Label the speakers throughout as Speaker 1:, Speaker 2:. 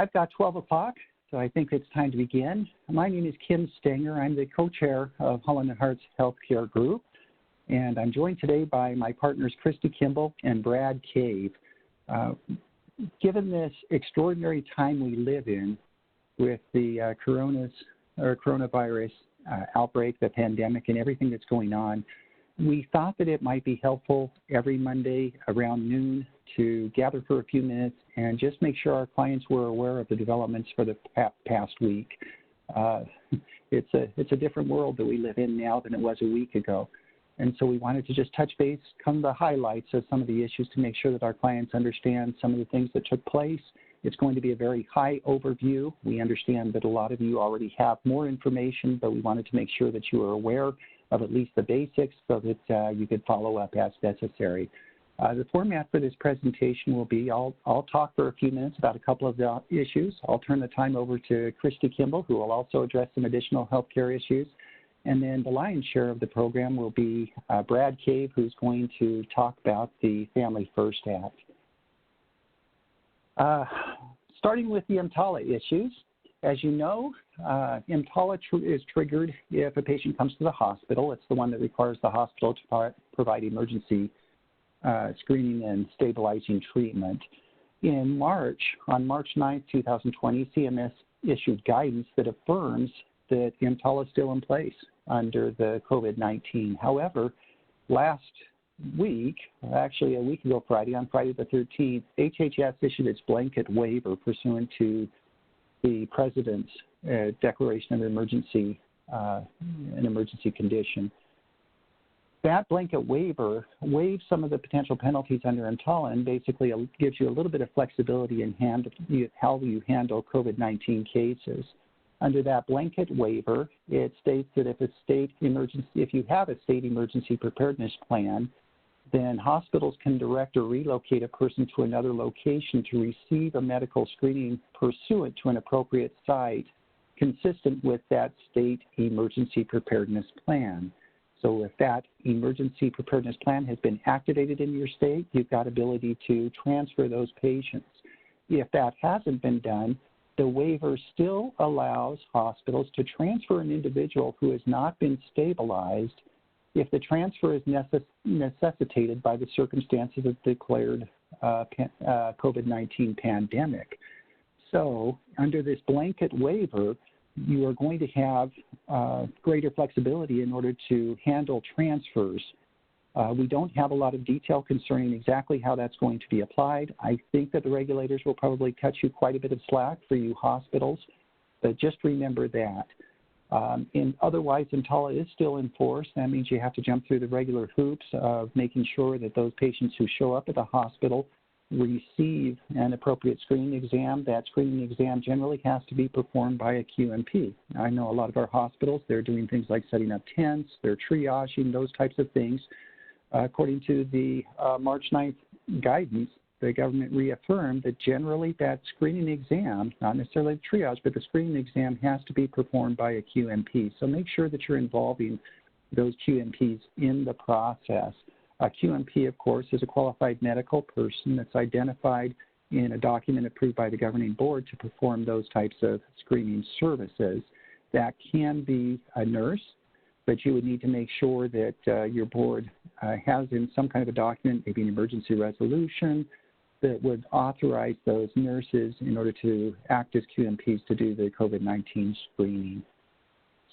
Speaker 1: I've got 12 o'clock, so I think it's time to begin. My name is Kim Stanger. I'm the co-chair of Holland & Hart's Healthcare Group, and I'm joined today by my partners Christy Kimball and Brad Cave. Given this extraordinary time we live in with the coronavirus outbreak, the pandemic, and everything that's going on, we thought that it might be helpful every Monday around noon to gather for a few minutes and just make sure our clients were aware of the developments for the past week. It's a different world that we live in now than it was a week ago. And so we wanted to just touch base, come to the highlights of some of the issues to make sure that our clients understand some of the things that took place. It's going to be a very high overview. We understand that a lot of you already have more information, but we wanted to make sure that you are aware of at least the basics so that you could follow up as necessary. The format for this presentation will be I'll talk for a few minutes about a couple of the issues. I'll turn the time over to Christy Kimball, who will also address some additional healthcare issues. And then the lion's share of the program will be Brad Cave, who's going to talk about the Family First Act. Starting with the EMTALA issues, as you know, EMTALA is triggered if a patient comes to the hospital. It's the one that requires the hospital to provide emergency screening and stabilizing treatment. On March 9, 2020, CMS issued guidance that affirms that EMTALA is still in place under the COVID-19. However, last week, actually a week ago Friday, on Friday the 13th, HHS issued its blanket waiver pursuant to the President's declaration of emergency, an emergency condition. That blanket waiver waives some of the potential penalties under EMTALA and basically gives you a little bit of flexibility in how you handle COVID-19 cases. Under that blanket waiver, it states that if you have a state emergency preparedness plan, then hospitals can direct or relocate a person to another location to receive a medical screening pursuant to an appropriate site consistent with that state emergency preparedness plan. So if that emergency preparedness plan has been activated in your state, you've got ability to transfer those patients. If that hasn't been done, the waiver still allows hospitals to transfer an individual who has not been stabilized if the transfer is necessitated by the circumstances of the declared COVID-19 pandemic. So under this blanket waiver, you are going to have greater flexibility in order to handle transfers. We don't have a lot of detail concerning exactly how that's going to be applied. I think that the regulators will probably cut you quite a bit of slack for you hospitals, but just remember that. Otherwise, EMTALA is still in force. That means you have to jump through the regular hoops of making sure that those patients who show up at the hospital receive an appropriate screening exam. That screening exam generally has to be performed by a QMP. I know a lot of our hospitals, they're doing things like setting up tents, they're triaging, those types of things. According to the March 9th guidance, the government reaffirmed that generally that screening exam, not necessarily the triage, but the screening exam has to be performed by a QMP. So make sure that you're involving those QMPs in the process. A QMP, of course, is a qualified medical person that's identified in a document approved by the governing board to perform those types of screening services. That can be a nurse, but you would need to make sure that your board has in some kind of a document, maybe an emergency resolution, that would authorize those nurses in order to act as QMPs to do the COVID-19 screening.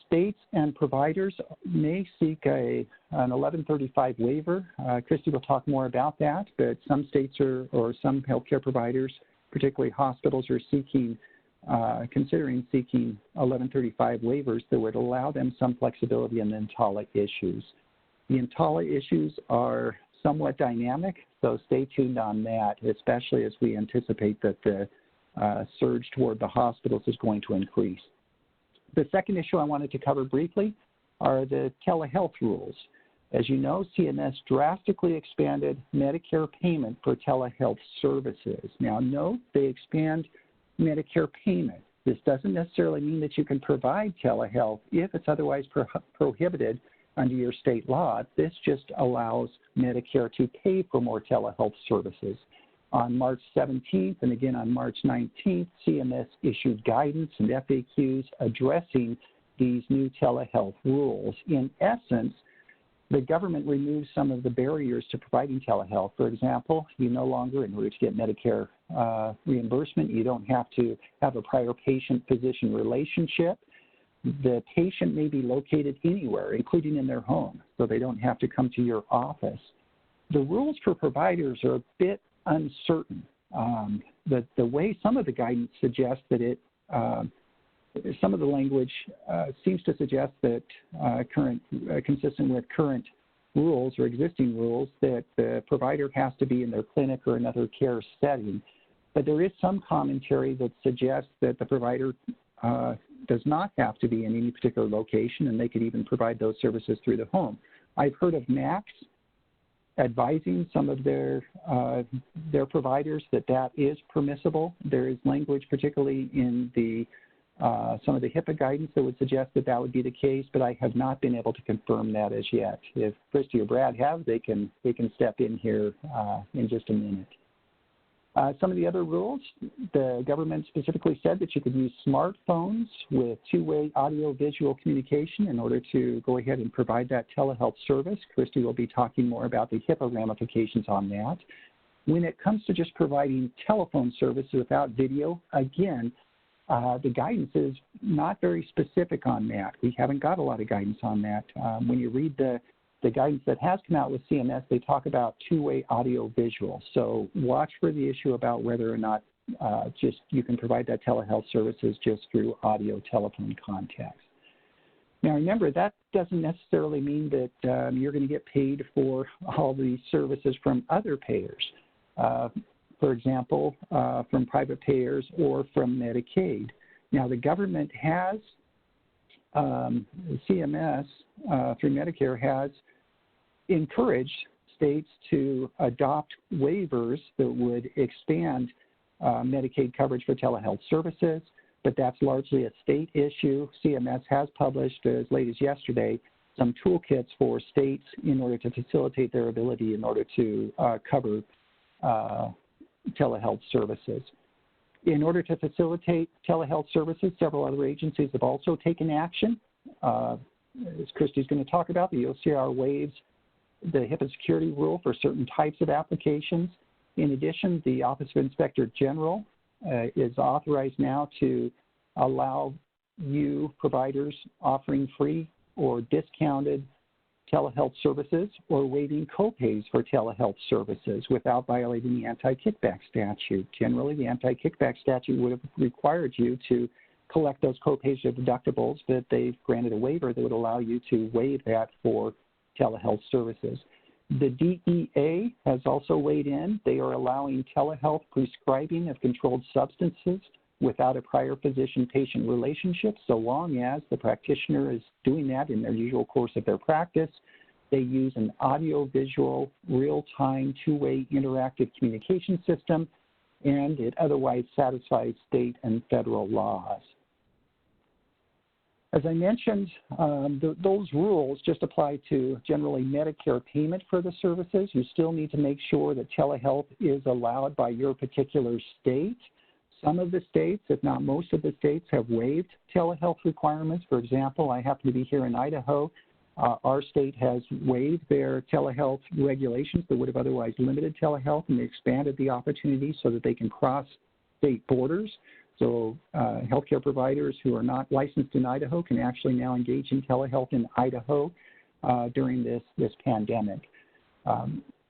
Speaker 1: States and providers may seek an 1135 waiver. Christy will talk more about that, but some states or some healthcare providers, particularly hospitals, are considering seeking 1135 waivers that would allow them some flexibility in the EMTALA issues. The EMTALA issues are somewhat dynamic, so stay tuned on that, especially as we anticipate that the surge toward the hospitals is going to increase. The second issue I wanted to cover briefly are the telehealth rules. As you know, CMS drastically expanded Medicare payment for telehealth services. Now, note they expand Medicare payment. This doesn't necessarily mean that you can provide telehealth if it's otherwise prohibited under your state law. This just allows Medicare to pay for more telehealth services. On March 17th and again on March 19th, CMS issued guidance and FAQs addressing these new telehealth rules. In essence, the government removed some of the barriers to providing telehealth. For example, you no longer, in order to get Medicare reimbursement, you don't have to have a prior patient-physician relationship. The patient may be located anywhere, including in their home, so they don't have to come to your office. The rules for providers are a bit uncertain. The way some of the guidance suggests that some of the language seems to suggest that consistent with current rules or existing rules, that the provider has to be in their clinic or another care setting. But there is some commentary that suggests that the provider does not have to be in any particular location, and they could even provide those services through the home. I've heard of MACs advising some of their providers that is permissible. There is language, particularly in some of the HIPAA guidance, that would suggest that would be the case, but I have not been able to confirm that as yet. If Christy or Brad have, they can step in here in just a minute. Some of the other rules, the government specifically said that you could use smartphones with two-way audio-visual communication in order to go ahead and provide that telehealth service. Christy will be talking more about the HIPAA ramifications on that. When it comes to just providing telephone service without video, again, the guidance is not very specific on that. We haven't got a lot of guidance on that. When you read the guidance that has come out with CMS, they talk about two-way audio-visual. So watch for the issue about whether or not just you can provide that telehealth services just through audio telephone contacts. Now remember, that doesn't necessarily mean that you're going to get paid for all these services from other payers. For example, from private payers or from Medicaid. Now the government has, CMS through Medicare has encouraged states to adopt waivers that would expand Medicaid coverage for telehealth services, but that's largely a state issue. CMS has published, as late as yesterday, some toolkits for states in order to facilitate their ability in order to cover telehealth services. In order to facilitate telehealth services, several other agencies have also taken action. As Christy's going to talk about, the OCR waives the HIPAA security rule for certain types of applications. In addition, the Office of Inspector General is authorized now to allow you providers offering free or discounted telehealth services or waiving copays for telehealth services without violating the anti-kickback statute. Generally, the anti-kickback statute would have required you to collect those copays or deductibles, but they've granted a waiver that would allow you to waive that for telehealth services. The DEA has also weighed in. They are allowing telehealth prescribing of controlled substances without a prior physician-patient relationship, so long as the practitioner is doing that in their usual course of their practice. They use an audio-visual, real-time, two-way interactive communication system, and it otherwise satisfies state and federal laws. As I mentioned, those rules just apply to generally Medicare payment for the services. You still need to make sure that telehealth is allowed by your particular state. Some of the states, if not most of the states, have waived telehealth requirements. For example, I happen to be here in Idaho. Our state has waived their telehealth regulations that would have otherwise limited telehealth, and they expanded the opportunity so that they can cross state borders. So healthcare providers who are not licensed in Idaho can actually now engage in telehealth in Idaho during this pandemic.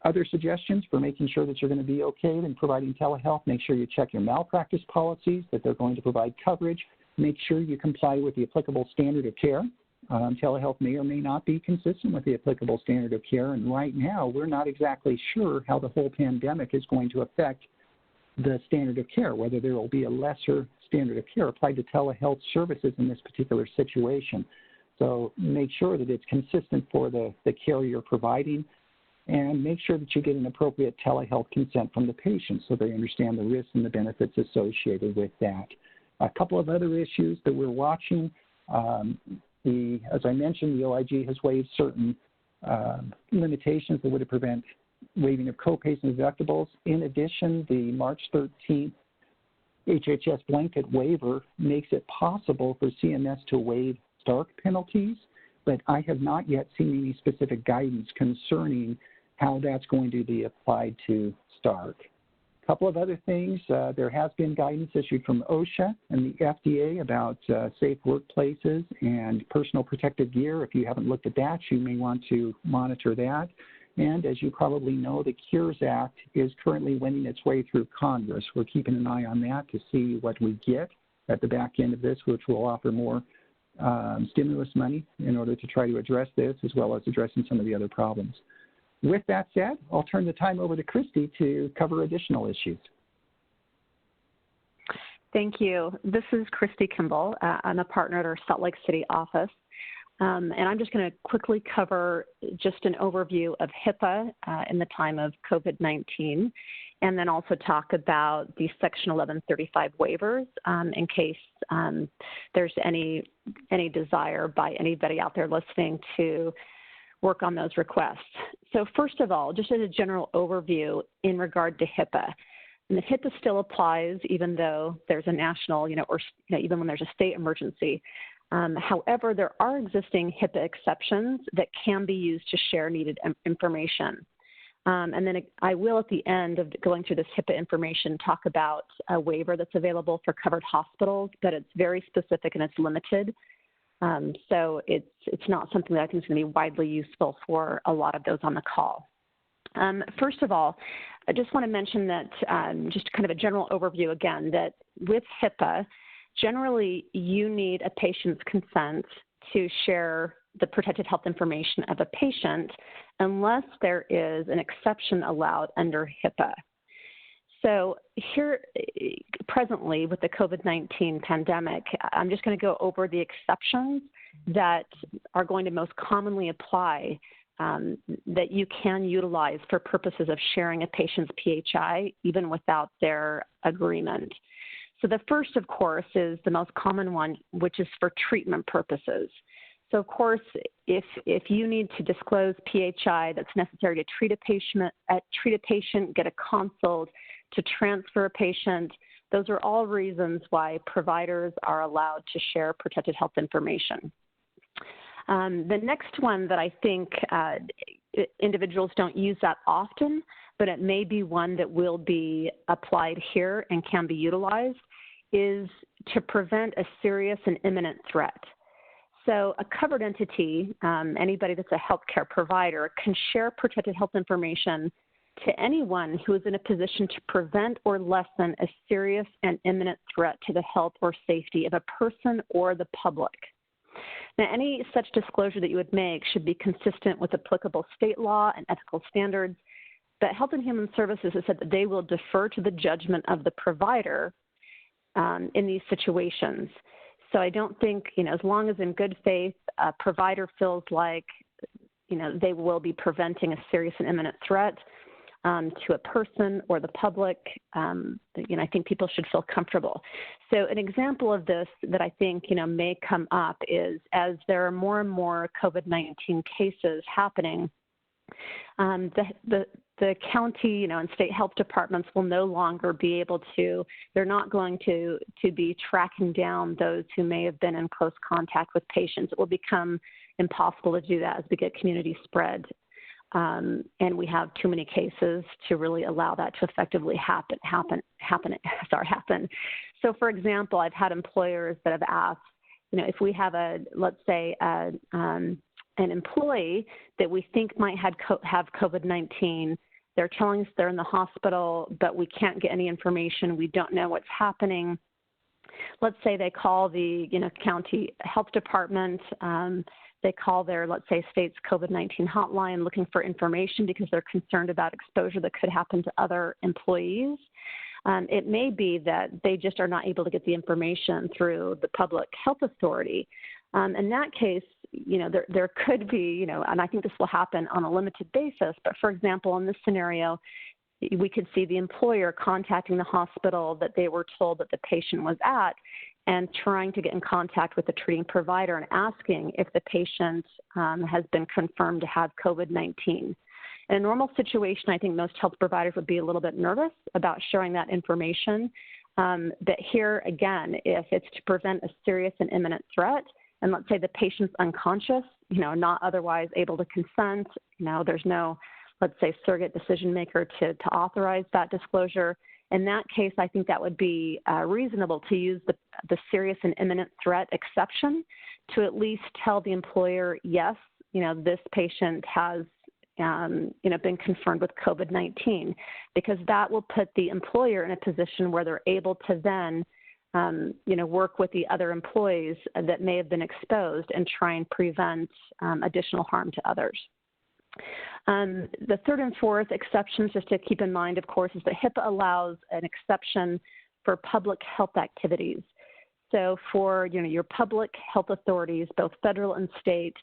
Speaker 1: Other suggestions for making sure that you're going to be okay in providing telehealth: make sure you check your malpractice policies, that they're going to provide coverage. Make sure you comply with the applicable standard of care. Telehealth may or may not be consistent with the applicable standard of care, and right now we're not exactly sure how the whole pandemic is going to affect the standard of care, whether there will be a lesser standard of care applied to telehealth services in this particular situation. So make sure that it's consistent for the care you're providing, and make sure that you get an appropriate telehealth consent from the patient so they understand the risks and the benefits associated with that. A couple of other issues that we're watching. As I mentioned, the OIG has waived certain limitations that would prevent waiving of copays and deductibles. In addition, the March 13th HHS blanket waiver makes it possible for CMS to waive Stark penalties, but I have not yet seen any specific guidance concerning how that's going to be applied to Stark. A couple of other things, there has been guidance issued from OSHA and the FDA about safe workplaces and personal protective gear. If you haven't looked at that, you may want to monitor that. And as you probably know, the Cures Act is currently wending its way through Congress. We're keeping an eye on that to see what we get at the back end of this, which will offer more stimulus money in order to try to address this, as well as addressing some of the other problems. With that said, I'll turn the time over to Christy to cover additional issues.
Speaker 2: Thank you. This is Christy Kimball. I'm a partner at our Salt Lake City office. And I'm just going to quickly cover just an overview of HIPAA in the time of COVID-19, and then also talk about the Section 1135 waivers in case there's any desire by anybody out there listening to work on those requests. So first of all, just as a general overview in regard to HIPAA, and the HIPAA still applies even though there's a national, even when there's a state emergency. However, there are existing HIPAA exceptions that can be used to share needed information. And then I will, at the end of going through this HIPAA information, talk about a waiver that's available for covered hospitals, but it's very specific and it's limited. So it's not something that I think is going to be widely useful for a lot of those on the call. First of all, I just want to mention that just kind of a general overview again, that with HIPAA, generally, you need a patient's consent to share the protected health information of a patient unless there is an exception allowed under HIPAA. So here, presently, with the COVID-19 pandemic, I'm just going to go over the exceptions that are going to most commonly apply that you can utilize for purposes of sharing a patient's PHI, even without their agreement. So the first, of course, is the most common one, which is for treatment purposes. So, of course, if you need to disclose PHI that's necessary to treat a patient, get a consult, to transfer a patient, those are all reasons why providers are allowed to share protected health information. The next one that I think individuals don't use that often, but it may be one that will be applied here and can be utilized, is to prevent a serious and imminent threat. So a covered entity, anybody that's a healthcare provider, can share protected health information to anyone who is in a position to prevent or lessen a serious and imminent threat to the health or safety of a person or the public. Now, any such disclosure that you would make should be consistent with applicable state law and ethical standards. But Health and Human Services has said that they will defer to the judgment of the provider in these situations. So I don't think, as long as in good faith, a provider feels like, they will be preventing a serious and imminent threat to a person or the public, I think people should feel comfortable. So an example of this that I think, may come up is as there are more and more COVID-19 cases happening, the county, and state health departments will no longer be able to, they're not going to be tracking down those who may have been in close contact with patients. It will become impossible to do that as we get community spread. And we have too many cases to really allow that to effectively happen. So for example, I've had employers that have asked, if we have let's say an employee that we think might have COVID-19, they're telling us they're in the hospital, but we can't get any information. We don't know what's happening. Let's say they call the county health department. They call their, let's say, state's COVID-19 hotline looking for information because they're concerned about exposure that could happen to other employees. It may be that they just are not able to get the information through the public health authority. In that case, there could be, and I think this will happen on a limited basis, but for example, in this scenario, we could see the employer contacting the hospital that they were told that the patient was at and trying to get in contact with the treating provider and asking if the patient has been confirmed to have COVID-19. In a normal situation, I think most health providers would be a little bit nervous about sharing that information. But here, again, if it's to prevent a serious and imminent threat, and let's say the patient's unconscious, not otherwise able to consent, there's no, let's say, surrogate decision maker to authorize that disclosure. In that case, I think that would be reasonable to use the serious and imminent threat exception to at least tell the employer, yes, this patient has been confirmed with COVID-19, because that will put the employer in a position where they're able to then, work with the other employees that may have been exposed and try and prevent additional harm to others. The third and fourth exceptions, just to keep in mind, of course, is that HIPAA allows an exception for public health activities. So for your public health authorities, both federal and state,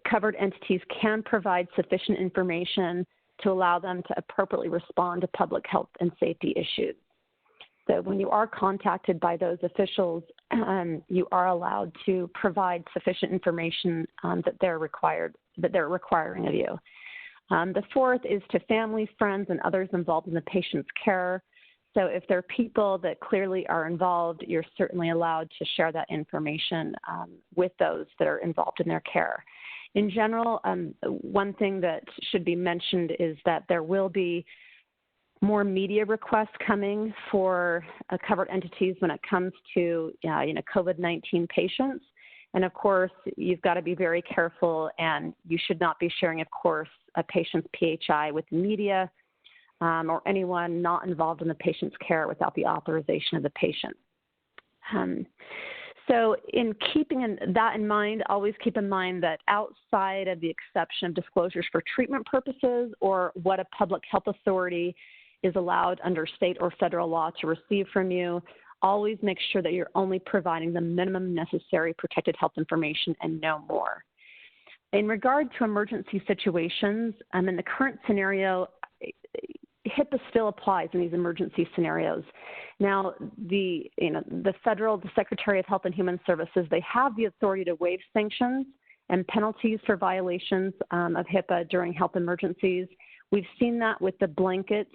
Speaker 2: covered entities can provide sufficient information to allow them to appropriately respond to public health and safety issues. So when you are contacted by those officials, you are allowed to provide sufficient information that they're requiring of you. The fourth is to family, friends, and others involved in the patient's care. So if there are people that clearly are involved, you're certainly allowed to share that information with those that are involved in their care. In general, one thing that should be mentioned is that there will be more media requests coming for covered entities when it comes to COVID-19 patients. And of course, you've got to be very careful, and you should not be sharing, of course, a patient's PHI with media or anyone not involved in the patient's care without the authorization of the patient. So in keeping that in mind, always keep in mind that outside of the exception of disclosures for treatment purposes or what a public health authority is allowed under state or federal law to receive from you, always make sure that you're only providing the minimum necessary protected health information and no more. In regard to emergency situations, in the current scenario, HIPAA still applies in these emergency scenarios. Now, the Secretary of Health and Human Services, they have the authority to waive sanctions and penalties for violations of HIPAA during health emergencies. We've seen that with the blanket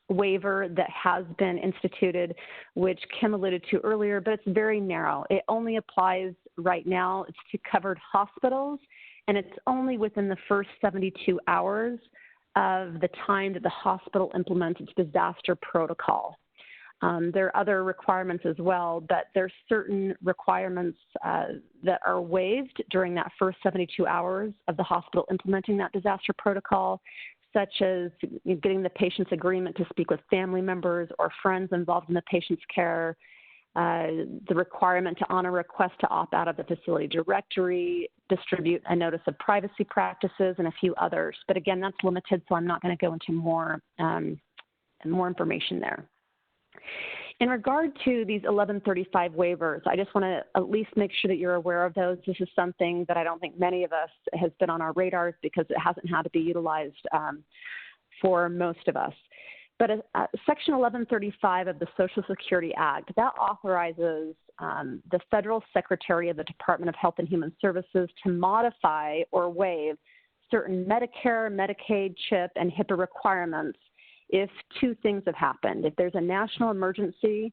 Speaker 2: waiver that has been instituted, which Kim alluded to earlier, but it's very narrow. It only applies right now. It's to covered hospitals, and it's only within the first 72 hours of the time that the hospital implements its disaster protocol. There are other requirements as well, but there's certain requirements that are waived during that first 72 hours of the hospital implementing that disaster protocol, such as getting the patient's agreement to speak with family members or friends involved in the patient's care, the requirement to honor request to opt out of the facility directory, distribute a notice of privacy practices, and a few others. But again, that's limited, so I'm not going to go into more information there. In regard to these 1135 waivers, I just want to at least make sure that you're aware of those. This is something that I don't think many of us has been on our radars because it hasn't had to be utilized for most of us. But Section 1135 of the Social Security Act, that authorizes the Federal Secretary of the Department of Health and Human Services to modify or waive certain Medicare, Medicaid, CHIP, and HIPAA requirements if two things have happened. If there's a national emergency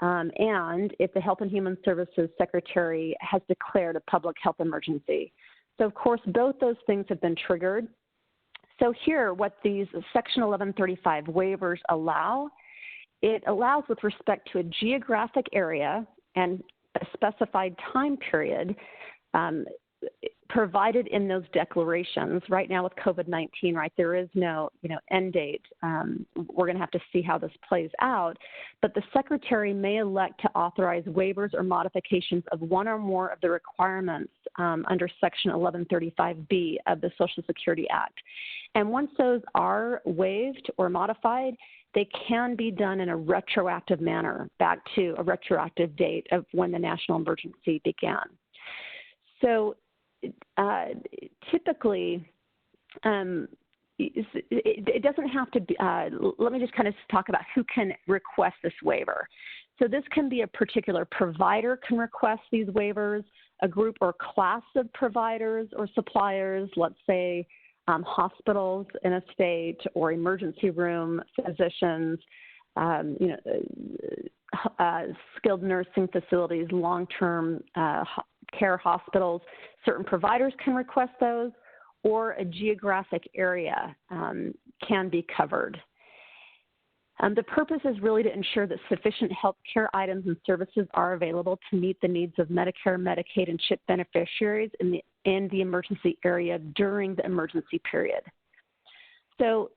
Speaker 2: and if the Health and Human Services Secretary has declared a public health emergency. So, of course, both those things have been triggered. So here, what these Section 1135 waivers allow, it allows with respect to a geographic area and a specified time period provided in those declarations. Right now with COVID-19, right, there is no, end date. We're going to have to see how this plays out. But the Secretary may elect to authorize waivers or modifications of one or more of the requirements under Section 1135B of the Social Security Act. And once those are waived or modified, they can be done in a retroactive manner back to a retroactive date of when the national emergency began. So typically, it doesn't have to be, let me just kind of talk about who can request this waiver. So this can be a particular provider can request these waivers, a group or class of providers or suppliers, let's say hospitals in a state or emergency room physicians, skilled nursing facilities, long-term care hospitals. Certain providers can request those, or a geographic area can be covered. The purpose is really to ensure that sufficient health care items and services are available to meet the needs of Medicare, Medicaid, and CHIP beneficiaries in the emergency area during the emergency period. So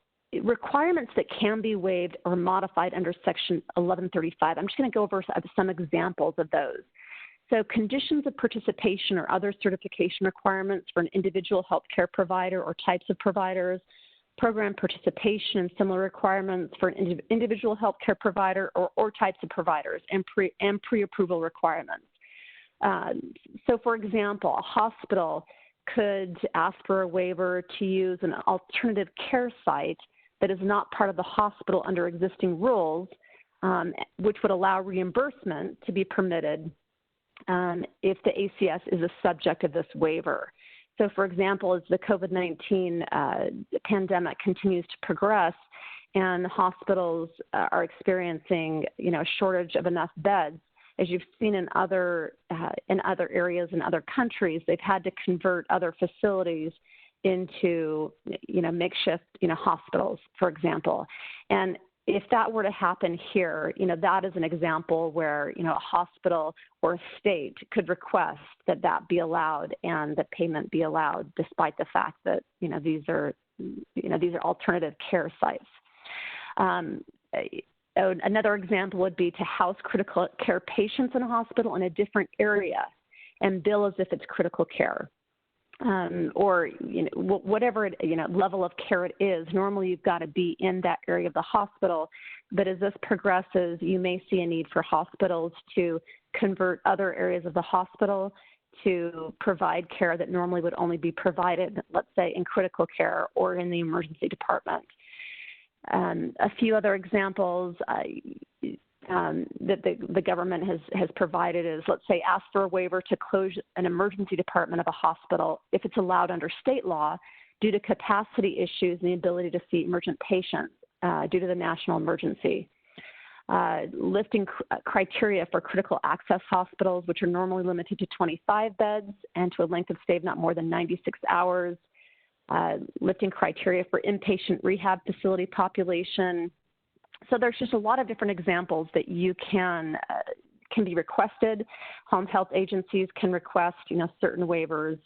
Speaker 2: requirements that can be waived or modified under Section 1135, I'm just going to go over some examples of those. So conditions of participation or other certification requirements for an individual healthcare provider or types of providers, program participation and similar requirements for an individual healthcare provider or types of providers, and pre-approval requirements. So for example, a hospital could ask for a waiver to use an alternative care site that is not part of the hospital under existing rules, which would allow reimbursement to be permitted if the ACS is a subject of this waiver. So, for example, as the COVID-19 pandemic continues to progress and hospitals are experiencing, a shortage of enough beds, as you've seen in other areas in other countries, they've had to convert other facilities into, makeshift, hospitals, for example. And if that were to happen here, that is an example where, a hospital or a state could request that be allowed and that payment be allowed, despite the fact that, these are alternative care sites. Another example would be to house critical care patients in a hospital in a different area and bill as if it's critical care. Or whatever level of care it is. Normally, you've got to be in that area of the hospital. But as this progresses, you may see a need for hospitals to convert other areas of the hospital to provide care that normally would only be provided, let's say, in critical care or in the emergency department. A few other examples that the government has provided is, let's say, ask for a waiver to close an emergency department of a hospital if it's allowed under state law due to capacity issues and the ability to see emergent patients due to the national emergency. Lifting criteria for critical access hospitals, which are normally limited to 25 beds and to a length of stay of not more than 96 hours. Lifting criteria for inpatient rehab facility population. So there's just a lot of different examples that you can be requested. Home health agencies can request, certain waivers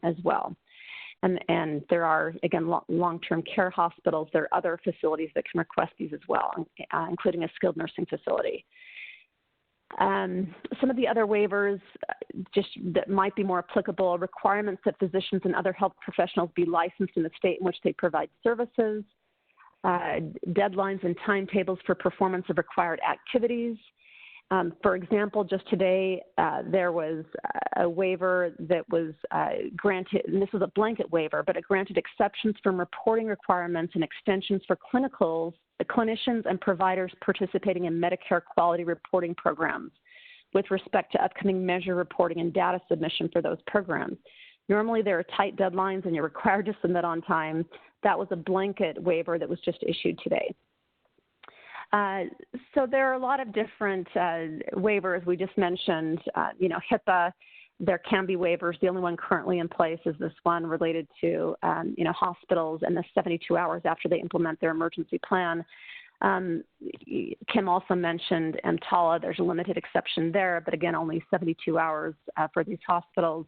Speaker 2: as well. And there are, again, long-term care hospitals. There are other facilities that can request these as well, including a skilled nursing facility. Some of the other waivers just that might be more applicable, requirements that physicians and other health professionals be licensed in the state in which they provide services. Deadlines and timetables for performance of required activities. For example, just today, there was a waiver that was granted, and this was a blanket waiver, but it granted exceptions from reporting requirements and extensions for clinicians and providers participating in Medicare quality reporting programs with respect to upcoming measure reporting and data submission for those programs. Normally, there are tight deadlines and you're required to submit on time. That was a blanket waiver that was just issued today. So there are a lot of different waivers. We just mentioned, HIPAA. There can be waivers. The only one currently in place is this one related to, hospitals and the 72 hours after they implement their emergency plan. Kim also mentioned EMTALA. There's a limited exception there, but again, only 72 hours for these hospitals.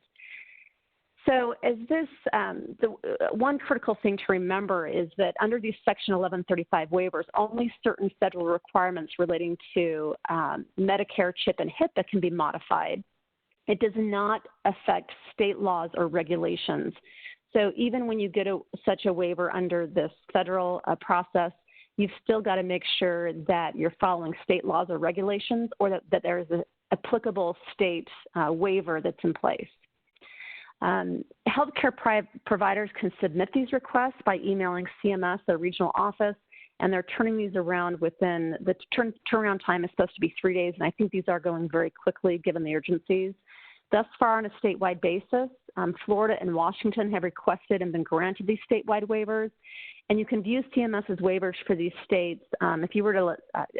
Speaker 2: So as the one critical thing to remember is that under these Section 1135 waivers, only certain federal requirements relating to Medicare, CHIP, and HIPAA can be modified. It does not affect state laws or regulations. So even when you get such a waiver under this federal process, you've still got to make sure that you're following state laws or regulations, or that there is an applicable state waiver that's in place. Healthcare providers can submit these requests by emailing CMS, their regional office, and they're turning these around within the turnaround time is supposed to be 3 days, and I think these are going very quickly given the urgencies. Thus far, on a statewide basis, Florida and Washington have requested and been granted these statewide waivers. And you can view CMS's waivers for these states. If you were to,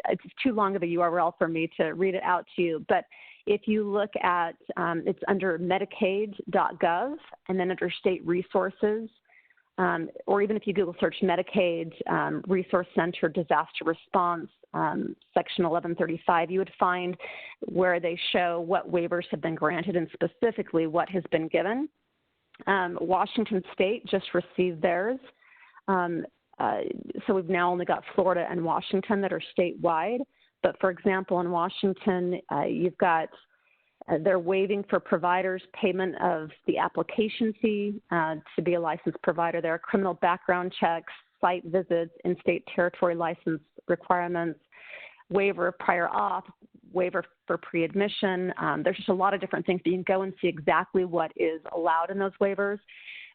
Speaker 2: it's too long of a URL for me to read it out to you, but if you look at, it's under Medicaid.gov and then under state resources, or even if you Google search Medicaid Resource Center Disaster Response, Section 1135, you would find where they show what waivers have been granted and specifically what has been given. Washington State just received theirs. So we've now only got Florida and Washington that are statewide. But for example, in Washington, you've got, they're waiving for providers payment of the application fee to be a licensed provider. There are criminal background checks, site visits, in-state territory license requirements, waiver of prior auth, waiver for pre-admission. There's just a lot of different things. You can go and see exactly what is allowed in those waivers.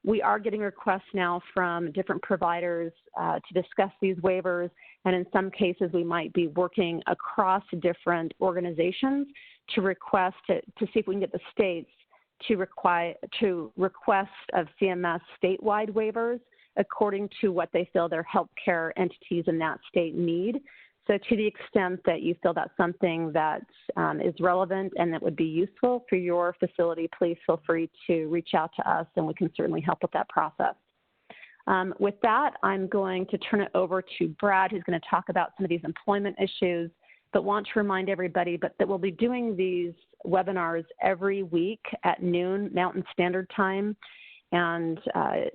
Speaker 2: We are getting requests now from different providers to discuss these waivers, and in some cases we might be working across different organizations to request, to see if we can get the states to request of CMS statewide waivers according to what they feel their healthcare entities in that state need. So to the extent that you feel that's something that is relevant and that would be useful for your facility, please feel free to reach out to us and we can certainly help with that process. With that, I'm going to turn it over to Brad, who's going to talk about some of these employment issues, but want to remind everybody that we'll be doing these webinars every week at noon Mountain Standard Time. And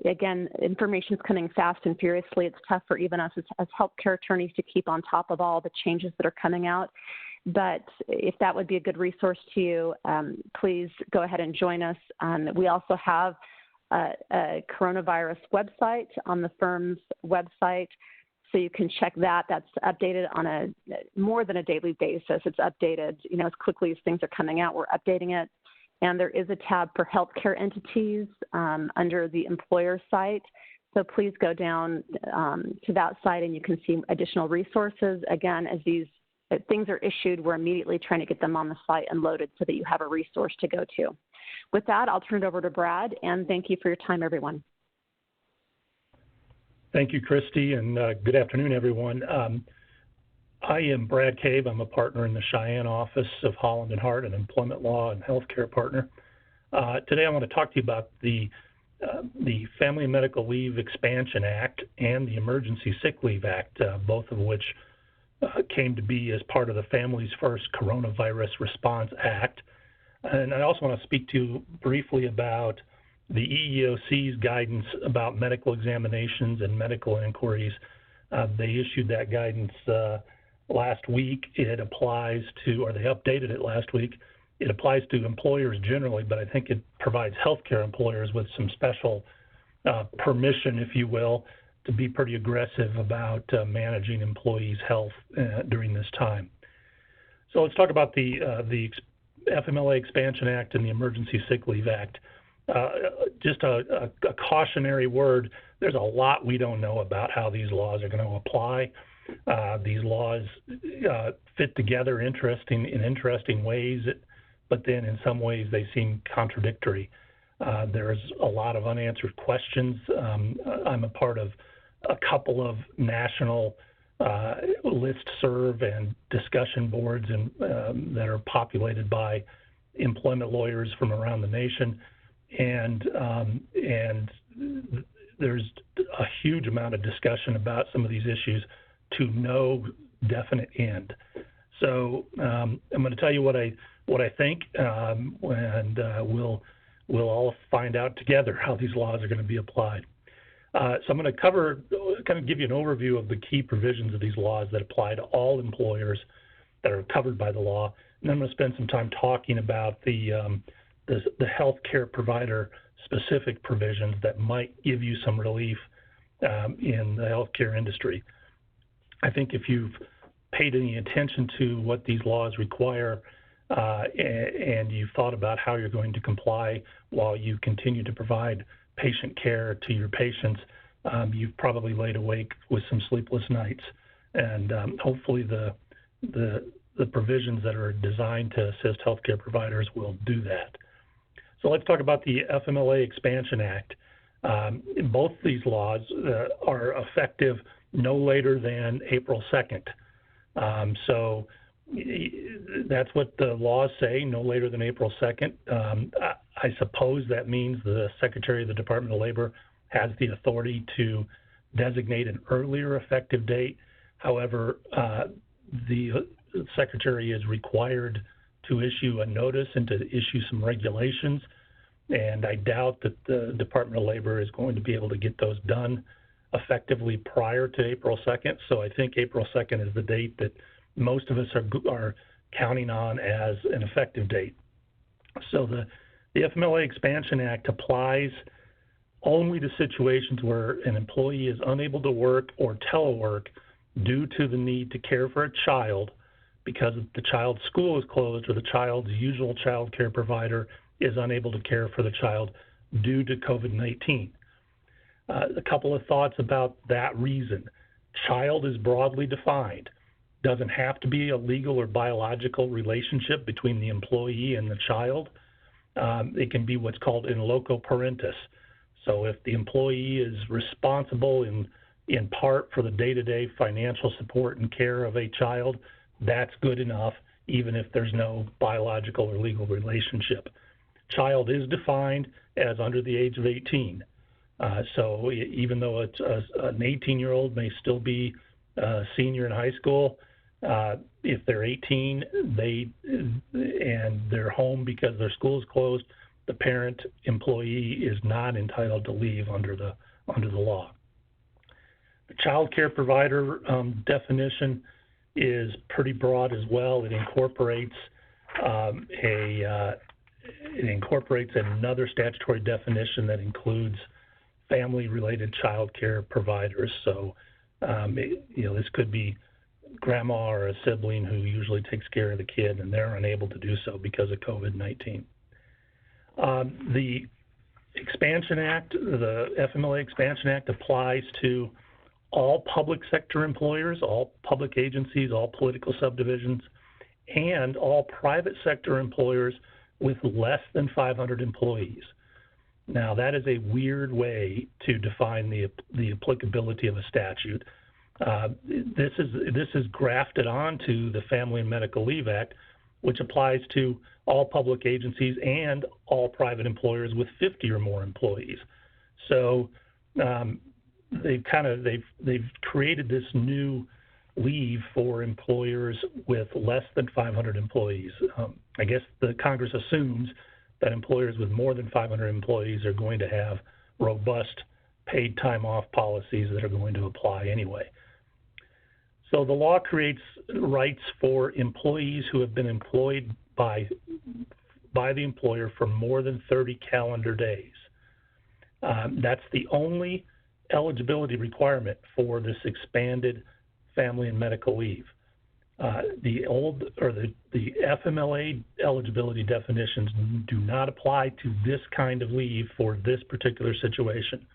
Speaker 2: again, information is coming fast and furiously. It's tough for even us as healthcare attorneys to keep on top of all the changes that are coming out. But if that would be a good resource to you, please go ahead and join us. We also have a coronavirus website on the firm's website, so you can check that. That's updated on a more than a daily basis. It's updated, as quickly as things are coming out, we're updating it. And there is a tab for healthcare entities under the employer site. So please go down to that site and you can see additional resources. Again, as these things are issued, we're immediately trying to get them on the site and loaded so that you have a resource to go to. With that, I'll turn it over to Brad, and thank you for your time, everyone.
Speaker 3: Thank you, Christy, and good afternoon, everyone. I am Brad Cave. I'm a partner in the Cheyenne office of Holland & Hart, an employment law and healthcare partner. Today I want to talk to you about the Family and Medical Leave Expansion Act and the Emergency Sick Leave Act, both of which came to be as part of the Families First Coronavirus Response Act. And I also want to speak to you briefly about the EEOC's guidance about medical examinations and medical inquiries. They issued that guidance last week. It applies to, or they updated it last week. It applies to employers generally, but I think it provides healthcare employers with some special permission, if you will, to be pretty aggressive about managing employees' health during this time. So let's talk about the FMLA Expansion Act and the Emergency Sick Leave Act. Just a cautionary word, there's a lot we don't know about how these laws are going to apply. These laws fit together in interesting ways, but then in some ways they seem contradictory. There's a lot of unanswered questions. I'm a part of a couple of national listserv and discussion boards that are populated by employment lawyers from around the nation, and there's a huge amount of discussion about some of these issues to no definite end. So I'm going to tell you what I think, and we'll all find out together how these laws are going to be applied. So I'm going to kind of give you an overview of the key provisions of these laws that apply to all employers that are covered by the law, and then I'm going to spend some time talking about the healthcare provider specific provisions that might give you some relief in the healthcare industry. I think if you've paid any attention to what these laws require and you've thought about how you're going to comply while you continue to provide patient care to your patients, you've probably laid awake with some sleepless nights. And hopefully the provisions that are designed to assist healthcare providers will do that. So let's talk about the FMLA Expansion Act. Both these laws are effective no later than April 2nd. So that's what the laws say, no later than April 2nd. I suppose that means the Secretary of the Department of Labor has the authority to designate an earlier effective date. However, the Secretary is required to issue a notice and to issue some regulations, and I doubt that the Department of Labor is going to be able to get those done effectively prior to April 2nd. So I think April 2nd is the date that most of us are counting on as an effective date. So the FMLA Expansion Act applies only to situations where an employee is unable to work or telework due to the need to care for a child because the child's school is closed or the child's usual child care provider is unable to care for the child due to COVID-19. A couple of thoughts about that reason. Child is broadly defined. Doesn't have to be a legal or biological relationship between the employee and the child. It can be what's called in loco parentis. So if the employee is responsible in part for the day-to-day financial support and care of a child, that's good enough, even if there's no biological or legal relationship. Child is defined as under the age of 18. So even though it's an 18-year-old may still be a senior in high school, if they're 18 and they're home because their school is closed, the parent employee is not entitled to leave under the law. The child care provider definition is pretty broad as well. It incorporates another statutory definition that includes family-related child care providers. So, this could be grandma or a sibling who usually takes care of the kid, and they're unable to do so because of COVID-19. The Expansion Act, the FMLA Expansion Act, applies to all public sector employers, all public agencies, all political subdivisions, and all private sector employers with less than 500 employees. Now, that is a weird way to define the applicability of a statute. This is grafted onto the Family and Medical Leave Act, which applies to all public agencies and all private employers with 50 or more employees. So they've created this new leave for employers with less than 500 employees. I guess the Congress assumes that employers with more than 500 employees are going to have robust paid time off policies that are going to apply anyway. So the law creates rights for employees who have been employed by the employer for more than 30 calendar days. That's the only eligibility requirement for this expanded family and medical leave. The FMLA eligibility definitions do not apply to this kind of leave for this particular situation.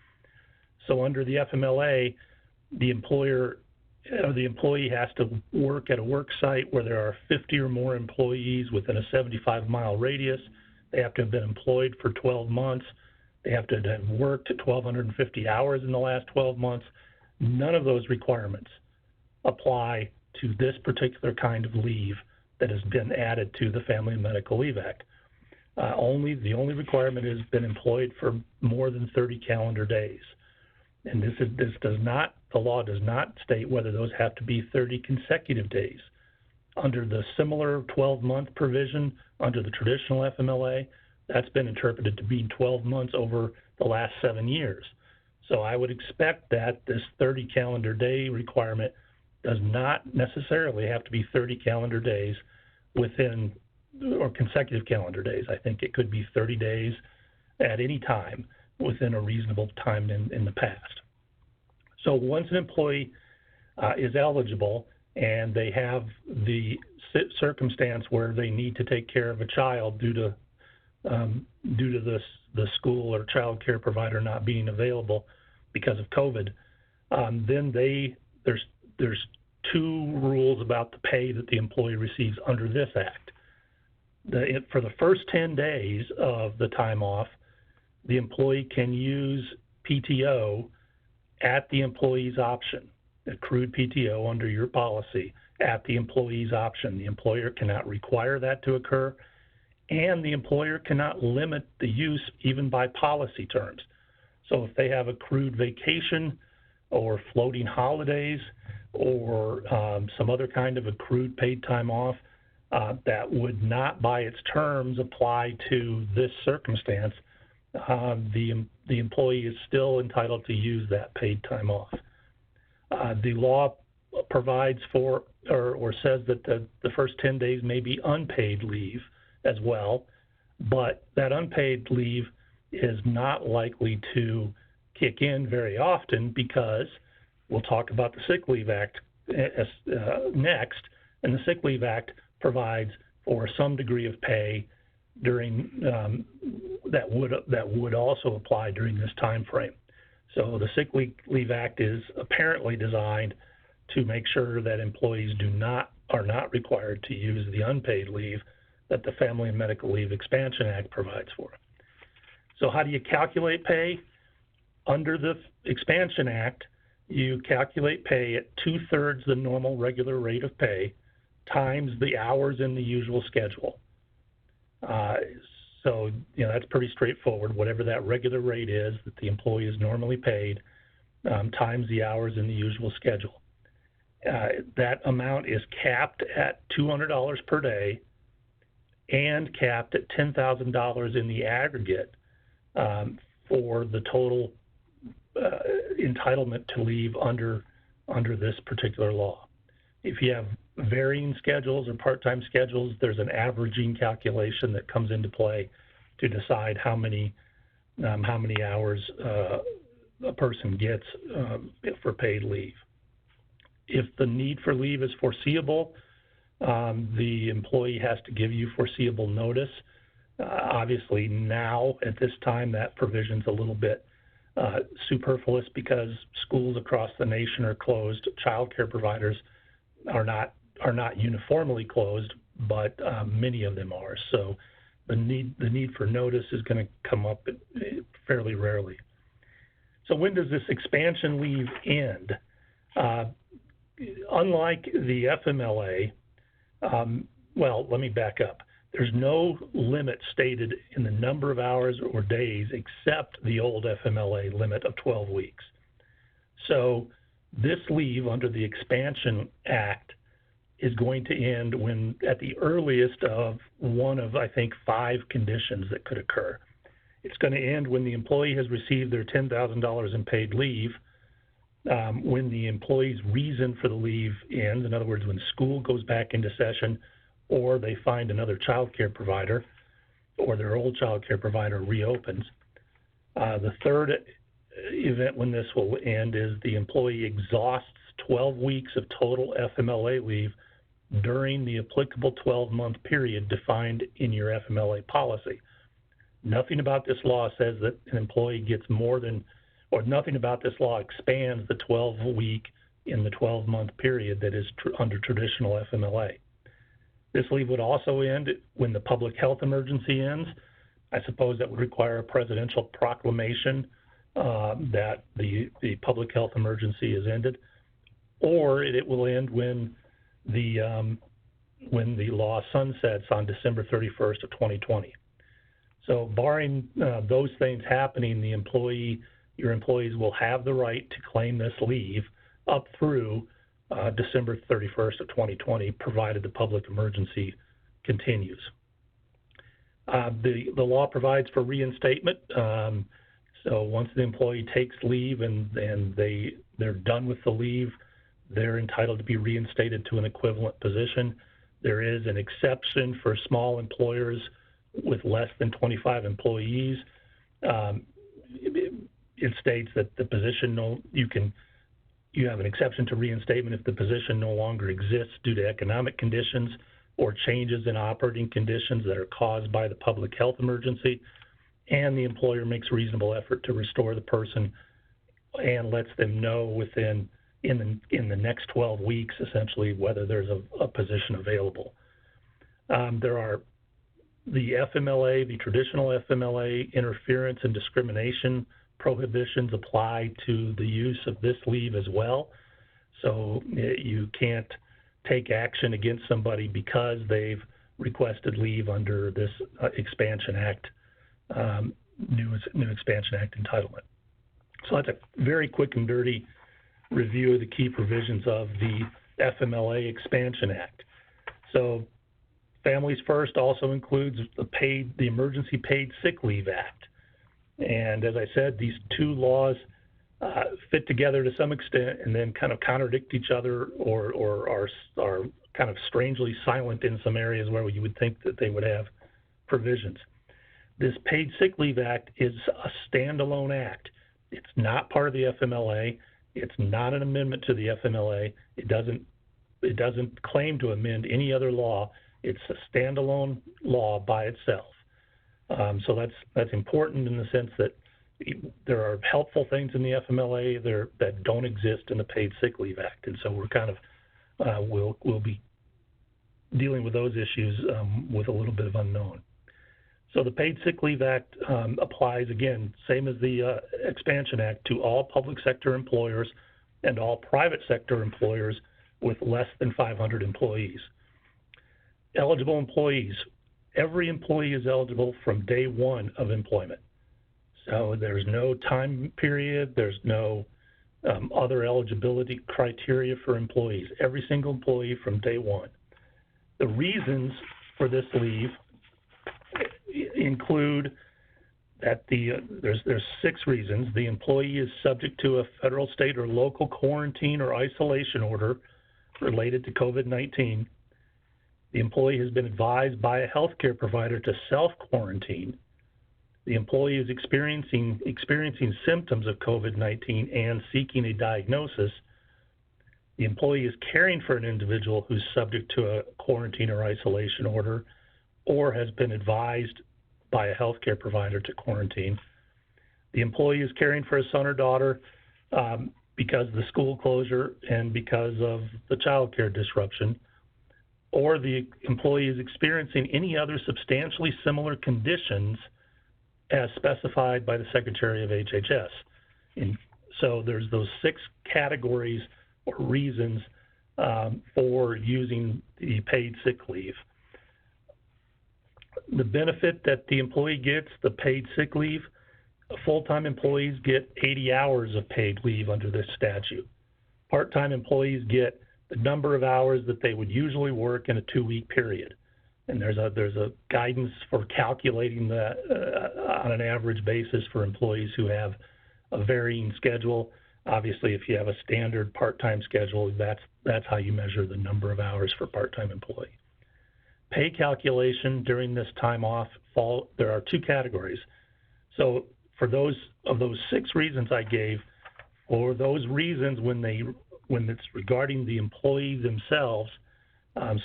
Speaker 3: So under the FMLA, the employer or the employee has to work at a work site where there are 50 or more employees within a 75-mile radius. They have to have been employed for 12 months. They have to have worked 1,250 hours in the last 12 months. None of those requirements apply to this particular kind of leave that has been added to the Family and Medical Leave Act. The only requirement has been employed for more than 30 calendar days. And the law does not state whether those have to be 30 consecutive days. Under the similar 12-month provision under the traditional FMLA, that's been interpreted to be 12 months over the last 7 years. So I would expect that this 30 calendar day requirement does not necessarily have to be 30 calendar days within, or consecutive calendar days. I think it could be 30 days at any time within a reasonable time in the past. So once an employee is eligible and they have the circumstance where they need to take care of a child due to the school or child care provider not being available because of COVID, then there's two rules about the pay that the employee receives under this act. for the first 10 days of the time off, the employee can use PTO at the employee's option, accrued PTO under your policy at the employee's option. The employer cannot require that to occur, and the employer cannot limit the use even by policy terms. So if they have accrued vacation or floating holidays or some other kind of accrued paid time off, that would not by its terms apply to this circumstance, the employee is still entitled to use that paid time off. The law provides for or says that the first 10 days may be unpaid leave as well, but that unpaid leave is not likely to kick in very often because we'll talk about the Sick Leave Act next, and the Sick Leave Act provides for some degree of pay during that would also apply during this time frame. So the Sick Leave Act is apparently designed to make sure that employees are not required to use the unpaid leave that the Family and Medical Leave Expansion Act provides for. So how do you calculate pay? Under the Expansion Act, you calculate pay at 2/3 the normal regular rate of pay times the hours in the usual schedule. So, that's pretty straightforward. Whatever that regular rate is that the employee is normally paid, times the hours in the usual schedule. That amount is capped at $200 per day and capped at $10,000 in the aggregate for the total entitlement to leave under this particular law. If you have varying schedules or part-time schedules, there's an averaging calculation that comes into play to decide how many hours a person gets for paid leave. If the need for leave is foreseeable, the employee has to give you foreseeable notice. Obviously now at this time that provision's a little bit superfluous because schools across the nation are closed. Child care providers are not uniformly closed, but many of them are. So the need for notice is going to come up fairly rarely. So when does this expansion leave end? Unlike the FMLA, well, let me back up. There's no limit stated in the number of hours or days except the old FMLA limit of 12 weeks. So this leave under the Expansion Act is going to end when at the earliest of one of, I think, 5 conditions that could occur. It's going to end when the employee has received their $10,000 in paid leave, when the employee's reason for the leave ends, in other words, when school goes back into session or they find another child care provider or their old child care provider reopens. The third event when this will end is the employee exhausts 12 weeks of total FMLA leave during the applicable 12-month period defined in your FMLA policy. Nothing about this law says that an employee gets more than, or nothing about this law expands the 12-week in the 12-month period that is under traditional FMLA. This leave would also end when the public health emergency ends. I suppose that would require a presidential proclamation that the public health emergency is ended, or it will end when the law sunsets on December 31st of 2020. So barring those things happening, your employees will have the right to claim this leave up through December 31st of 2020, provided the public emergency continues. The law provides for reinstatement. So once the employee takes leave and they're done with the leave, they're entitled to be reinstated to an equivalent position. There is an exception for small employers with less than 25 employees. It states that the position you have an exception to reinstatement if the position no longer exists due to economic conditions or changes in operating conditions that are caused by the public health emergency, and the employer makes reasonable effort to restore the person and lets them know in the next 12 weeks, essentially, whether there's a position available. There are the FMLA, the traditional FMLA interference and discrimination prohibitions apply to the use of this leave as well. So you can't take action against somebody because they've requested leave under this Expansion Act, new Expansion Act entitlement. So that's a very quick and dirty review of the key provisions of the FMLA Expansion Act. So Families First also includes the Emergency Paid Sick Leave Act. And as I said, these two laws fit together to some extent and then kind of contradict each other or are kind of strangely silent in some areas where you would think that they would have provisions. This Paid Sick Leave Act is a standalone act. It's not part of the FMLA. It's not an amendment to the FMLA. It doesn't claim to amend any other law. It's a standalone law by itself. So that's important in the sense that there are helpful things in the FMLA that don't exist in the Paid Sick Leave Act, and so we're kind of we'll be dealing with those issues with a little bit of unknown. So the Paid Sick Leave Act applies, again, same as the Expansion Act, to all public sector employers and all private sector employers with less than 500 employees. Eligible employees. Every employee is eligible from day one of employment. So there's no time period, there's no other eligibility criteria for employees. Every single employee from day one. The reasons for this leave include that there's 6 reasons. The employee is subject to a federal, state, or local quarantine or isolation order related to COVID-19. The employee has been advised by a healthcare provider to self-quarantine. The employee is experiencing symptoms of COVID-19 and seeking a diagnosis. The employee is caring for an individual who's subject to a quarantine or isolation order or has been advised by a healthcare provider to quarantine. The employee is caring for a son or daughter because of the school closure and because of the child care disruption, or the employee is experiencing any other substantially similar conditions as specified by the Secretary of HHS. And so there's those 6 categories or reasons for using the paid sick leave. The benefit that the employee gets, the paid sick leave, full-time employees get 80 hours of paid leave under this statute. Part-time employees get the number of hours that they would usually work in a 2-week period. And there's a guidance for calculating that on an average basis for employees who have a varying schedule. Obviously, if you have a standard part-time schedule, that's how you measure the number of hours for part-time employee. Pay calculation during this time off there are 2 categories. So for those 6 reasons I gave, for those reasons when it's regarding the employee themselves,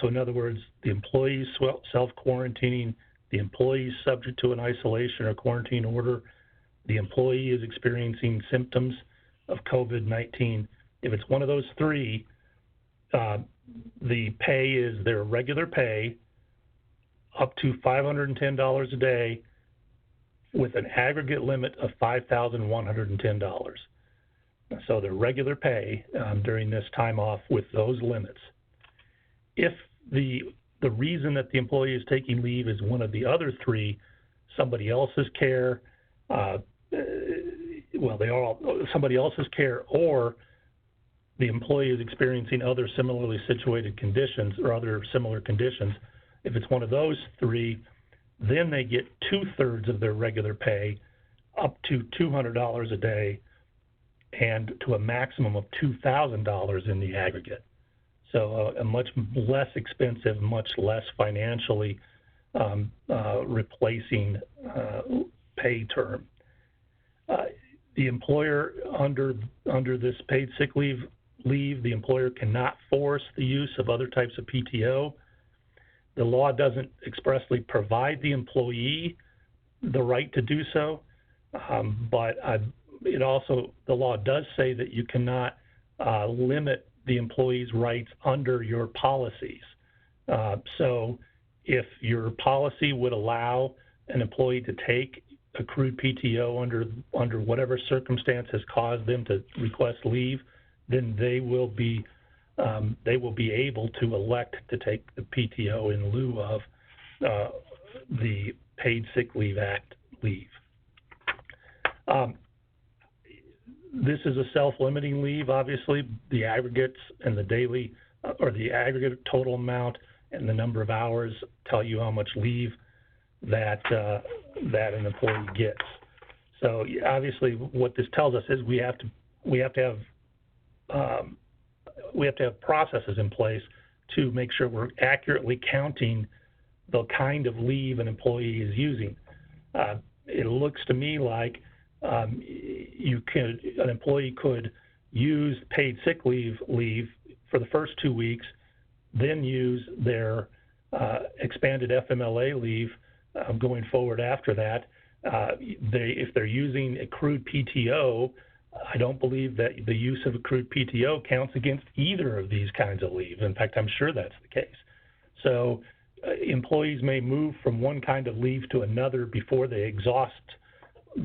Speaker 3: so in other words, the employee self-quarantining, the employee is subject to an isolation or quarantine order, the employee is experiencing symptoms of COVID-19. If it's one of those 3, the pay is their regular pay up to $510 a day with an aggregate limit of $5,110. So their regular pay during this time off with those limits. If the reason that the employee is taking leave is one of the other 3, somebody else's care, somebody else's care, or the employee is experiencing other similarly situated conditions or other similar conditions, if it's one of those 3, then they get 2/3 of their regular pay up to $200 a day and to a maximum of $2,000 in the aggregate. So a much less expensive, much less financially replacing pay term. The employer under this paid sick leave, the employer cannot force the use of other types of PTO. The law doesn't expressly provide the employee the right to do so, but the law does say that you cannot limit the employee's rights under your policies. So if your policy would allow an employee to take accrued PTO under whatever circumstance has caused them to request leave, then they will be able to elect to take the PTO in lieu of the Paid Sick Leave Act leave. This is a self-limiting leave, obviously. The aggregates and the daily, or the aggregate total amount and the number of hours tell you how much leave that an employee gets. So obviously, what this tells us is we have to have processes in place to make sure we're accurately counting the kind of leave an employee is using. It looks to me like an employee could use paid sick leave for the first 2 weeks, then use their expanded FMLA leave going forward after that. If they're using accrued PTO, I don't believe that the use of accrued PTO counts against either of these kinds of leave. In fact, I'm sure that's the case. So employees may move from one kind of leave to another before they exhaust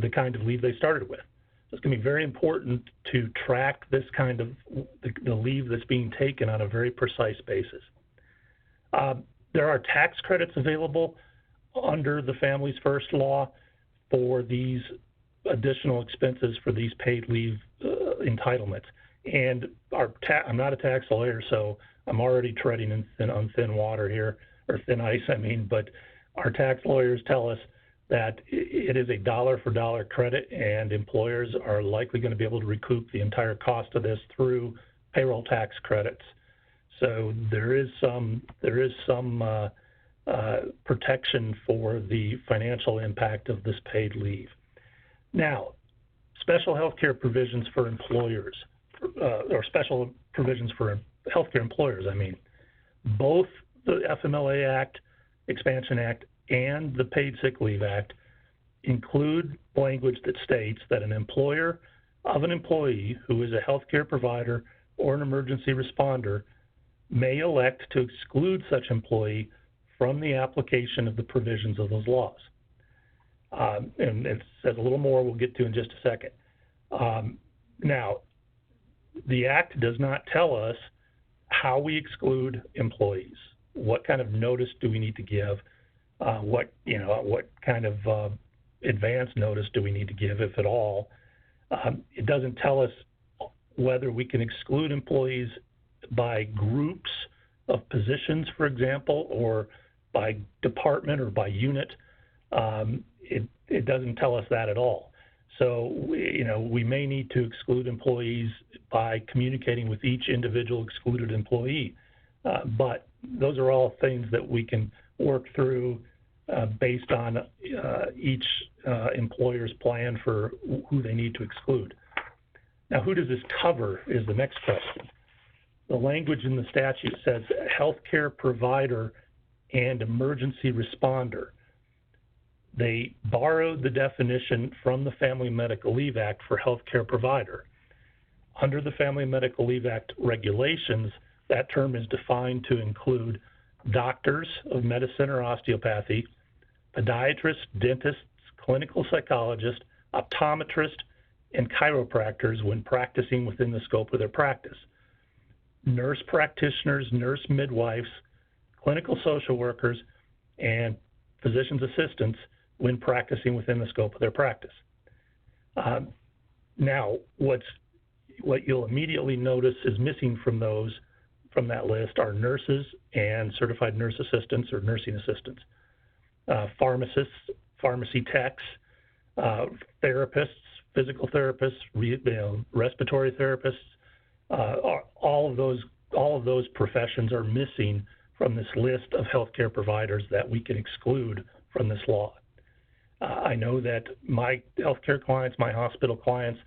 Speaker 3: the kind of leave they started with. So it's going to be very important to track this kind of the leave that's being taken on a very precise basis. There are tax credits available under the Families First law for these additional expenses for these paid leave entitlements. And I'm not a tax lawyer, so I'm already treading on thin water here, or thin ice, I mean, but our tax lawyers tell us that it is a dollar-for-dollar credit, and employers are likely going to be able to recoup the entire cost of this through payroll tax credits. So there is some protection for the financial impact of this paid leave. Now, special health care provisions for employers, or special provisions for healthcare employers, I mean, both the FMLA Act, Expansion Act, and the Paid Sick Leave Act include language that states that an employer of an employee who is a healthcare provider or an emergency responder may elect to exclude such employee from the application of the provisions of those laws. And it says a little more we'll get to in just a second. Now, the Act does not tell us how we exclude employees. What kind of notice do we need to give? What kind of advance notice do we need to give, if at all? It doesn't tell us whether we can exclude employees by groups of positions, for example, or by department or by unit. It doesn't tell us that at all. So, we may need to exclude employees by communicating with each individual excluded employee. But those are all things that we can work through based on each employer's plan for who they need to exclude. Now, who does this cover is the next question. The language in the statute says healthcare provider and emergency responder. They borrowed the definition from the Family Medical Leave Act for healthcare provider. Under the Family Medical Leave Act regulations, that term is defined to include doctors of medicine or osteopathy, podiatrists, dentists, clinical psychologists, optometrists, and chiropractors when practicing within the scope of their practice. Nurse practitioners, nurse midwives, clinical social workers, and physician's assistants when practicing within the scope of their practice. Now, what you'll immediately notice is missing from that list are nurses and certified nurse assistants or nursing assistants, pharmacists, pharmacy techs, therapists, physical therapists, respiratory therapists. All of those professions are missing from this list of healthcare providers that we can exclude from this law. I know that my healthcare clients, my hospital clients,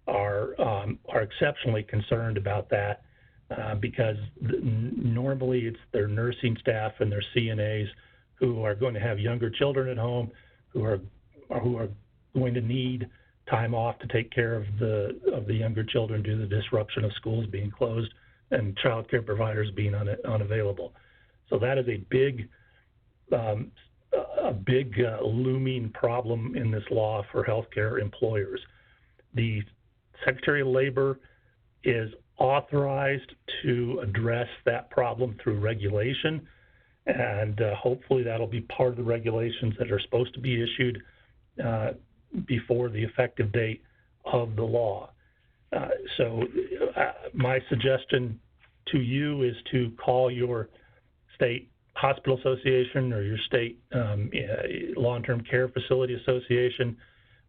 Speaker 3: are exceptionally concerned about that because normally it's their nursing staff and their CNAs who are going to have younger children at home, who are going to need time off to take care of the younger children due to the disruption of schools being closed and child care providers being unavailable. So that is a big a big looming problem in this law for healthcare employers. The Secretary of Labor is authorized to address that problem through regulation, and hopefully that'll be part of the regulations that are supposed to be issued before the effective date of the law. So my suggestion to you is to call your state hospital association or your state long-term care facility association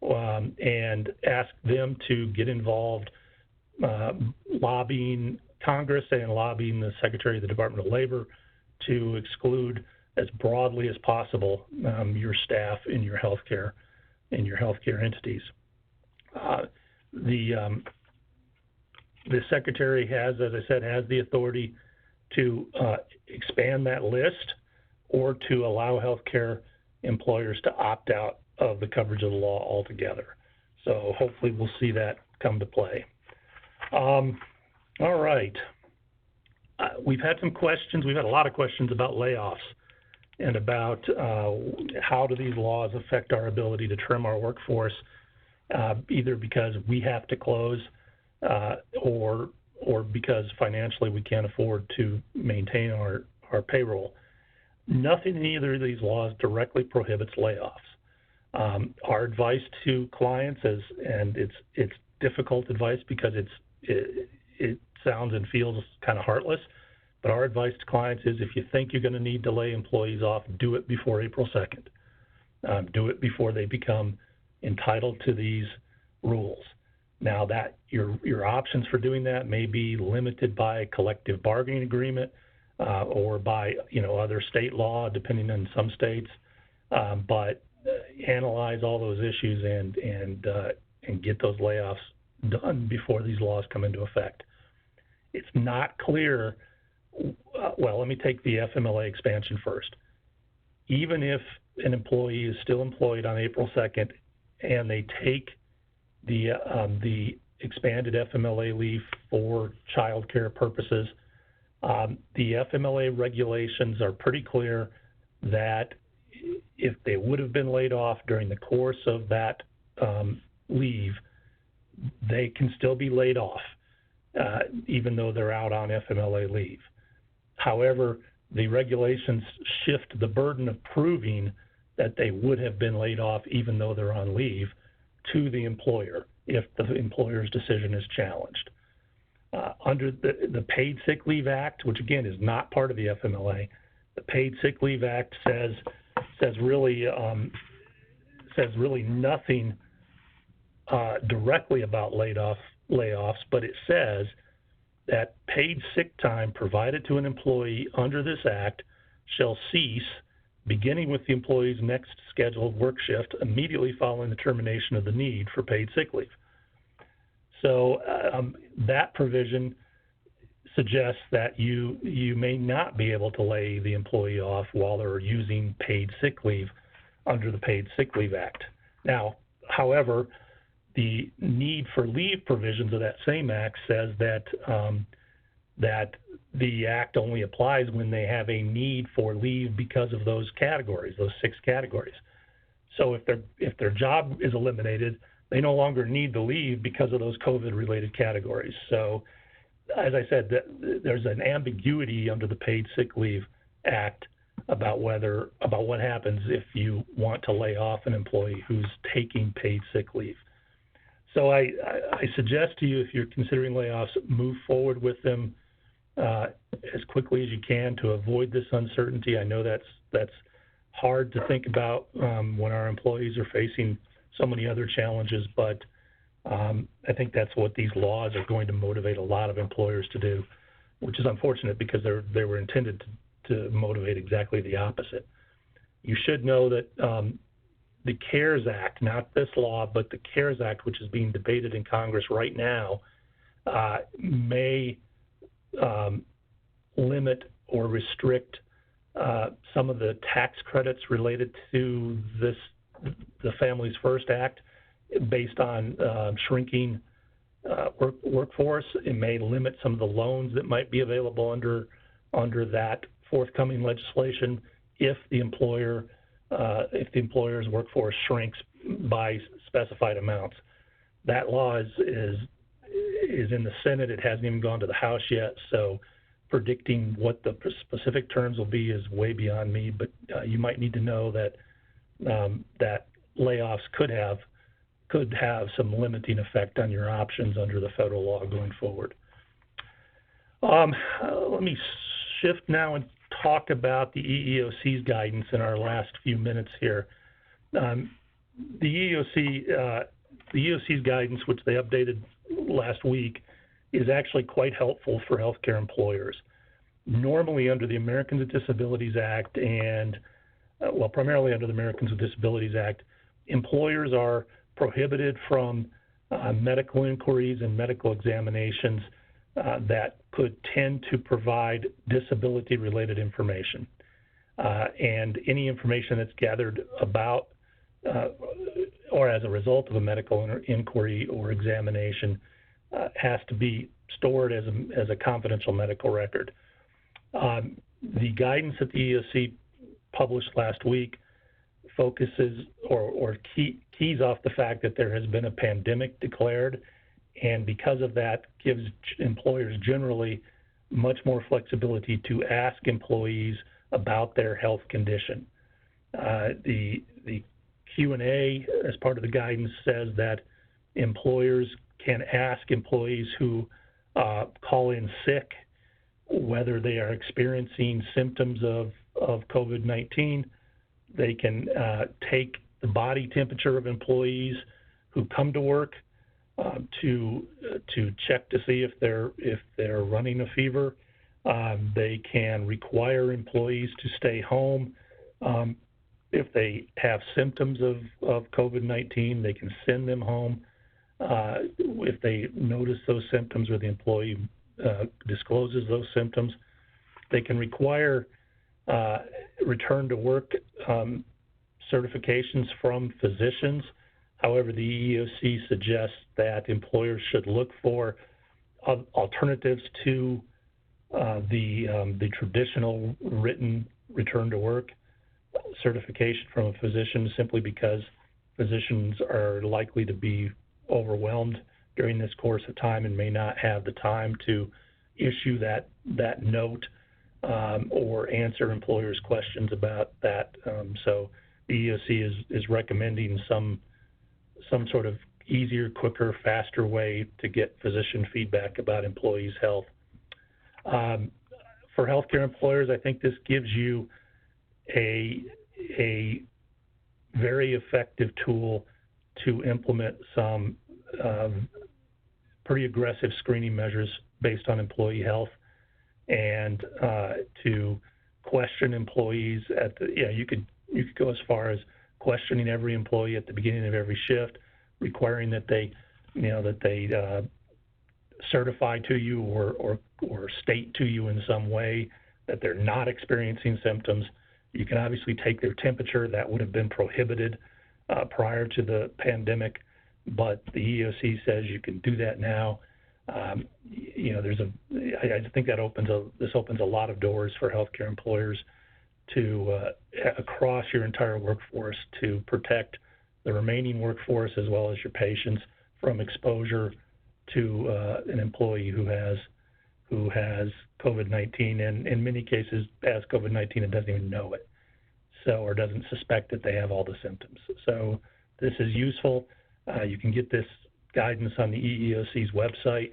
Speaker 3: and ask them to get involved lobbying Congress and lobbying the Secretary of the Department of Labor to exclude as broadly as possible your staff in your healthcare entities. The Secretary has, as I said, has the authority to expand that list or to allow healthcare employers to opt out of the coverage of the law altogether. So hopefully we'll see that come to play. All right. We've had some questions. We've had a lot of questions about layoffs and about how do these laws affect our ability to trim our workforce, either because we have to close or because financially we can't afford to maintain our payroll. Nothing in either of these laws directly prohibits layoffs. Our advice to clients is, and it's difficult advice because it sounds and feels kind of heartless, but our advice to clients is if you think you're going to need to lay employees off, do it before April 2nd. Do it before they become entitled to these rules. Now that your options for doing that may be limited by collective bargaining agreement or by other state law, depending on some states. But analyze all those issues and get those layoffs done before these laws come into effect. It's not clear. Well, let me take the FMLA expansion first. Even if an employee is still employed on April 2nd and they take the expanded FMLA leave for child care purposes, the FMLA regulations are pretty clear that if they would have been laid off during the course of that leave, they can still be laid off, even though they're out on FMLA leave. However, the regulations shift the burden of proving that they would have been laid off even though they're on leave to the employer if the employer's decision is challenged. Under the Paid Sick Leave Act, which again is not part of the FMLA, the Paid Sick Leave Act says really nothing directly about layoffs, but it says that paid sick time provided to an employee under this act shall cease beginning with the employee's next scheduled work shift immediately following the termination of the need for paid sick leave. So that provision suggests that you may not be able to lay the employee off while they're using paid sick leave under the Paid Sick Leave Act. Now, however, the need for leave provisions of that same act says that that the act only applies when they have a need for leave because of those categories, those 6 categories. So if their job is eliminated, they no longer need the leave because of those COVID-related categories. So, as I said, there's an ambiguity under the Paid Sick Leave Act about what happens if you want to lay off an employee who's taking paid sick leave. So I suggest to you, if you're considering layoffs, move forward with them as quickly as you can to avoid this uncertainty. I know that's hard to think about when our employees are facing so many other challenges, but I think that's what these laws are going to motivate a lot of employers to do, which is unfortunate because they were intended to motivate exactly the opposite. You should know that the CARES Act, not this law, but the CARES Act, which is being debated in Congress right now, may limit or restrict some of the tax credits related to the Families First Act based on shrinking workforce. It may limit some of the loans that might be available under that forthcoming legislation if the employer's workforce shrinks by specified amounts. That law is in the Senate. It hasn't even gone to the House yet, so predicting what the specific terms will be is way beyond me. But you might need to know that that layoffs could have some limiting effect on your options under the federal law going forward. Let me shift now and talk about the EEOC's guidance in our last few minutes here. The EEOC's guidance, which they updated last week, is actually quite helpful for healthcare employers. Normally under the Americans with Disabilities Act and, primarily under the Americans with Disabilities Act, employers are prohibited from medical inquiries and medical examinations that could tend to provide disability-related information. And any information that's gathered about or as a result of a medical inquiry or examination has to be stored as a confidential medical record. The guidance that the EEOC published last week focuses or keys off the fact that there has been a pandemic declared, and because of that gives employers generally much more flexibility to ask employees about their health condition. The Q&A as part of the guidance says that employers can ask employees who call in sick whether they are experiencing symptoms of COVID-19. They can take the body temperature of employees who come to work to check to see if they're running a fever. They can require employees to stay home. If they have symptoms of COVID-19, they can send them home. If they notice those symptoms or the employee discloses those symptoms, they can require return to work certifications from physicians. However, the EEOC suggests that employers should look for alternatives to the traditional written return to work certification from a physician, simply because physicians are likely to be overwhelmed during this course of time and may not have the time to issue that note or answer employers' questions about that. So the EEOC is recommending some sort of easier, quicker, faster way to get physician feedback about employees' health. For healthcare employers, I think this gives you a very effective tool to implement some pretty aggressive screening measures based on employee health, and to question employees you could go as far as questioning every employee at the beginning of every shift, requiring that they certify to you or state to you in some way that they're not experiencing symptoms. You can obviously take their temperature. That would have been prohibited prior to the pandemic, but the EEOC says you can do that now. I think this opens a lot of doors for healthcare employers to across your entire workforce to protect the remaining workforce as well as your patients from exposure to an employee who has COVID-19, and in many cases has COVID-19 and doesn't even know it, or doesn't suspect that they have all the symptoms. So this is useful. You can get this guidance on the EEOC's website,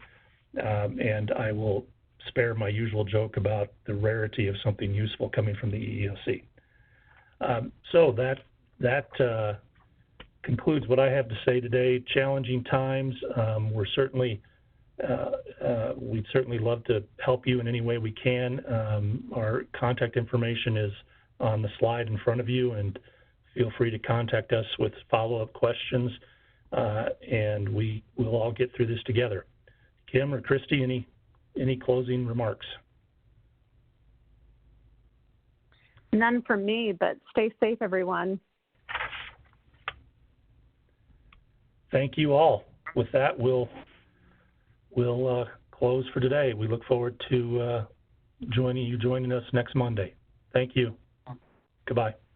Speaker 3: and I will spare my usual joke about the rarity of something useful coming from the EEOC. So that concludes what I have to say today. Challenging times. We'd certainly love to help you in any way we can. Our contact information is on the slide in front of you, and feel free to contact us with follow-up questions, and we will all get through this together. Kim or Christy, any closing remarks?
Speaker 2: None from me, but stay safe, everyone.
Speaker 3: Thank you all. With that, we'll close for today. We look forward to joining us next Monday. Thank you. Goodbye.